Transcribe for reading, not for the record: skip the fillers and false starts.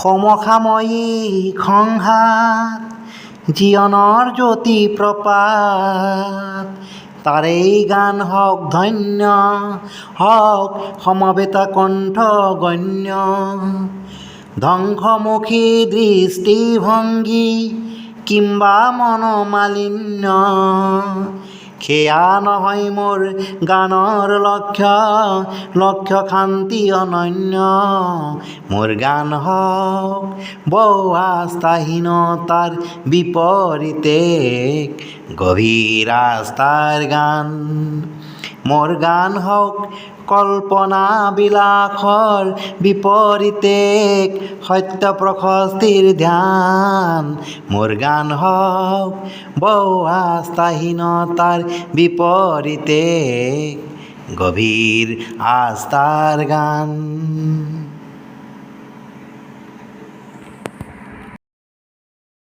সমসাময়িক সংঘাত জীৱনৰ জ্যোতি প্ৰপাত তাৰেই গান হওক ধন্য হওক সমবেত কণ্ঠ গণ্য ধ্বংসমুখী দৃষ্টিভংগী কিম্বা মনোমালিন্য সেয়া নহয় মোৰ গানৰ লক্ষ্য শান্তি অনন্য মোৰ গান হওক বহু আস্থাহীনতাৰ বিপৰীতে গভীৰ আস্থাৰ গান মোৰ গান হওক কল্পনা বিলাসৰ বিপৰীতে সত্য প্ৰশস্তিৰ ধ্যান মোৰ গান হওক বহু আস্থাহীনতাৰ বিপৰীতে গভীৰ আস্থাৰ গান।